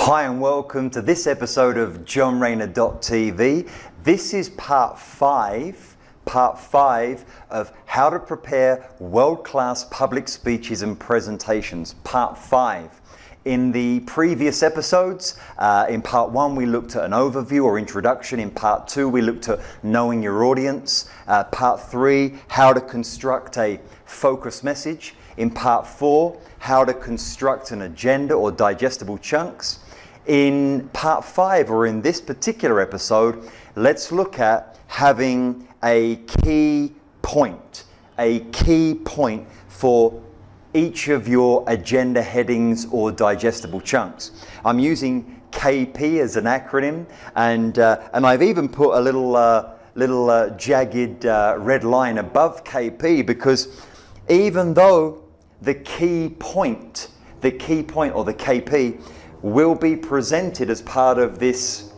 Hi and welcome to this episode of JohnRayner.tv. This is part 5 of how to prepare world-class public speeches and presentations, part 5. In the previous episodes, in part 1 we looked at an overview or introduction. In part 2 we looked at knowing your audience. Part 3, how to construct a focus message. In part 4, how to construct an agenda or digestible chunks. In part 5, or in this particular episode, let's look at having a key point for each of your agenda headings or digestible chunks. I'm using KP as an acronym, and I've even put a little jagged red line above KP, because even though the key point or the KP will be presented as part of this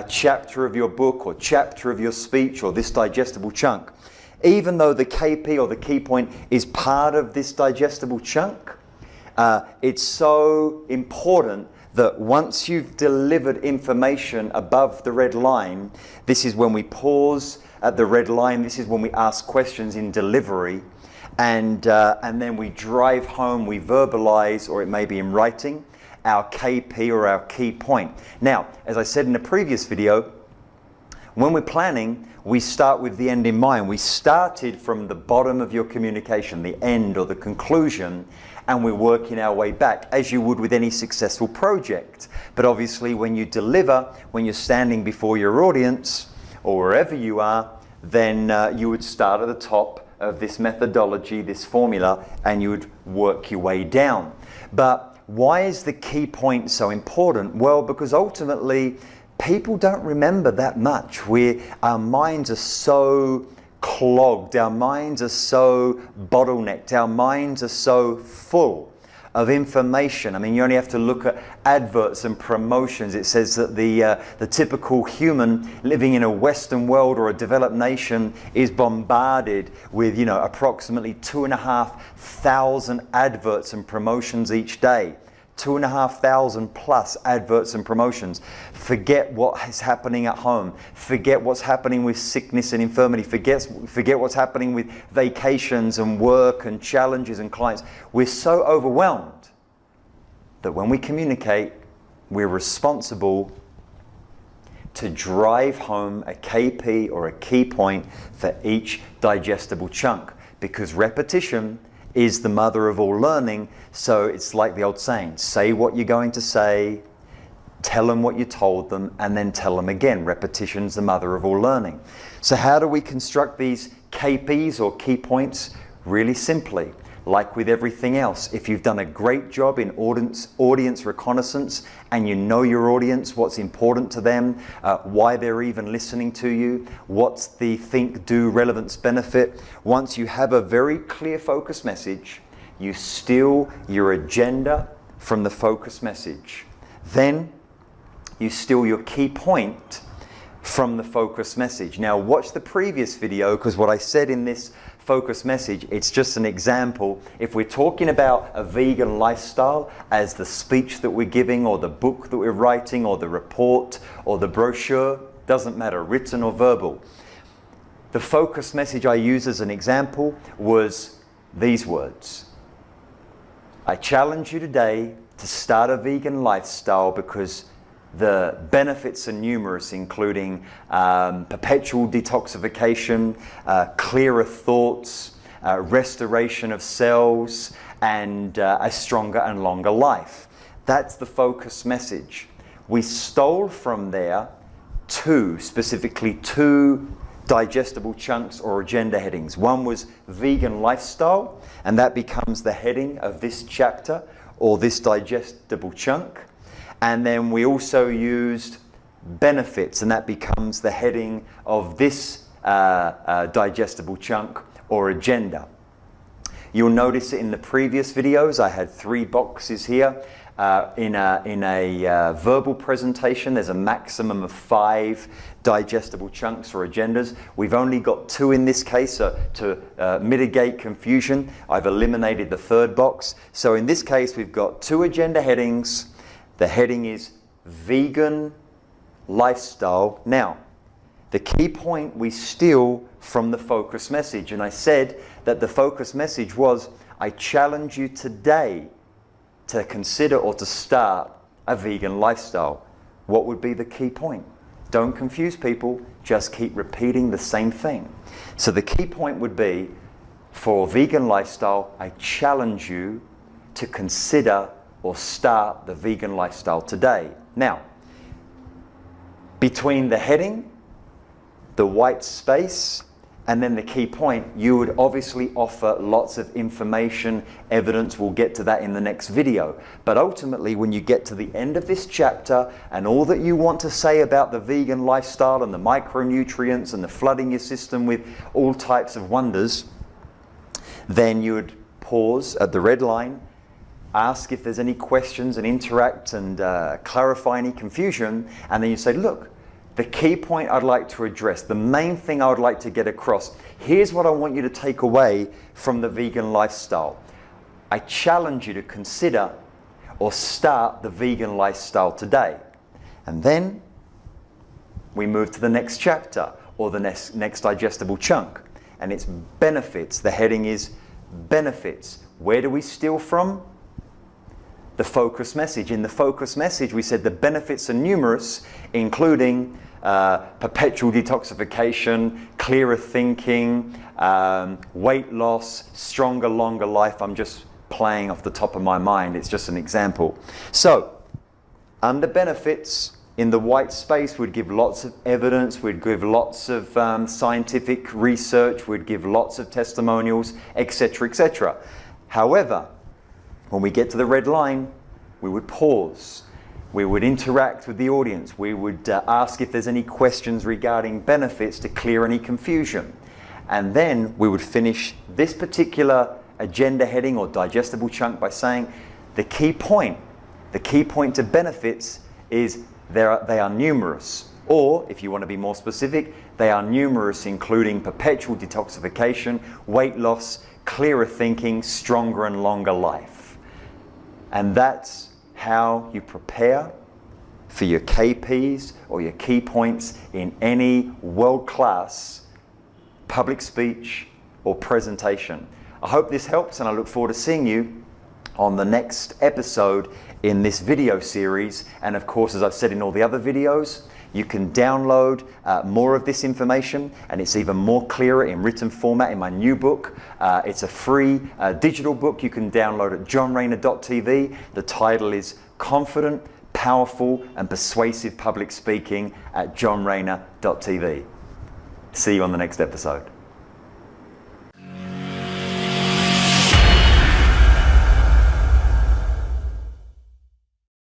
chapter of your book or chapter of your speech or this digestible chunk, even though the KP or the key point is part of this digestible chunk, it's so important that once you've delivered information above the red line, this is when we pause at the red line, this is when we ask questions in delivery, and then we drive home, we verbalize, or it may be in writing, our KP or our key point. Now, as I said in the previous video, when we're planning, we start with the end in mind. We started from the bottom of your communication, the end or the conclusion, and we're working our way back, as you would with any successful project. But obviously, when you deliver, when you're standing before your audience, or wherever you are, then you would start at the top of this methodology, this formula, and you would work your way down. But why is the key point so important? Well, because ultimately people don't remember that much. Our minds are so clogged, our minds are so bottlenecked, our minds are so full of information. I mean, you only have to look at adverts and promotions. It says that the typical human living in a Western world or a developed nation is bombarded with, approximately 2,500 adverts and promotions each day. 2,500 plus adverts and promotions. Forget what is happening at home. Forget what's happening with sickness and infirmity. Forget what's happening with vacations and work and challenges and clients. We're so overwhelmed that when we communicate, we're responsible to drive home a KP or a key point for each digestible chunk, because repetition is the mother of all learning. So it's like the old saying, say what you're going to say, tell them what you told them, and then tell them again. Repetition's the mother of all learning. So how do we construct these KPs or key points? Really simply, like with everything else, if you've done a great job in audience reconnaissance and you know your audience, what's important to them, why they're even listening to you, what's the think, do, relevance, benefit. Once you have a very clear focus message, you steal your agenda from the focus message. Then you steal your key point from the focus message. Now watch the previous video, because what I said in this focus message, it's just an example. If we're talking about a vegan lifestyle as the speech that we're giving, or the book that we're writing, or the report, or the brochure, doesn't matter, written or verbal. The focus message I use as an example was these words. I challenge you today to start a vegan lifestyle because the benefits are numerous, including perpetual detoxification, clearer thoughts, restoration of cells, and a stronger and longer life. That's the focus message. We stole from there specifically two digestible chunks or agenda headings. One was vegan lifestyle, and that becomes the heading of this chapter or this digestible chunk. And then we also used benefits, and that becomes the heading of this digestible chunk or agenda. You'll notice in the previous videos I had 3 boxes here. In a verbal presentation, there's a maximum of 5 digestible chunks or agendas. We've only got 2 in this case, so to mitigate confusion, I've eliminated the 3rd box. So in this case, we've got 2 agenda headings. The heading is vegan lifestyle. Now, the key point we steal from the focus message, and I said that the focus message was, I challenge you today to consider or to start a vegan lifestyle. What would be the key point? Don't confuse people, just keep repeating the same thing. So the key point would be, for a vegan lifestyle, I challenge you to consider or start the vegan lifestyle today. Now, between the heading, the white space, and then the key point, you would obviously offer lots of information, evidence. We'll get to that in the next video. But ultimately, when you get to the end of this chapter and all that you want to say about the vegan lifestyle and the micronutrients and the flooding your system with all types of wonders, then you would pause at the red line, ask if there's any questions and interact and clarify any confusion. And then you say, look, the key point I'd like to address, the main thing I would like to get across, here's what I want you to take away from the vegan lifestyle. I challenge you to consider or start the vegan lifestyle today. And then we move to the next chapter or the next digestible chunk. And it's benefits. The heading is benefits. Where do we steal from? The focus message. In the focus message, we said the benefits are numerous, including perpetual detoxification, clearer thinking, weight loss, stronger, longer life. I'm just playing off the top of my mind. It's just an example. So, under benefits, in the white space, we'd give lots of evidence, we'd give lots of scientific research, we'd give lots of testimonials, etc., etc. However, when we get to the red line, we would pause. We would interact with the audience. We would ask if there's any questions regarding benefits to clear any confusion. And then we would finish this particular agenda heading or digestible chunk by saying the key point to benefits is they are numerous. Or, if you want to be more specific, they are numerous, including perpetual detoxification, weight loss, clearer thinking, stronger and longer life. And that's how you prepare for your KPs or your key points in any world-class public speech or presentation. I hope this helps, and I look forward to seeing you on the next episode in this video series. And of course, as I've said in all the other videos, you can download more of this information, and it's even more clearer in written format in my new book. It's a free digital book you can download at johnrainer.tv. The title is Confident, Powerful and Persuasive Public Speaking at johnrainer.tv. See you on the next episode.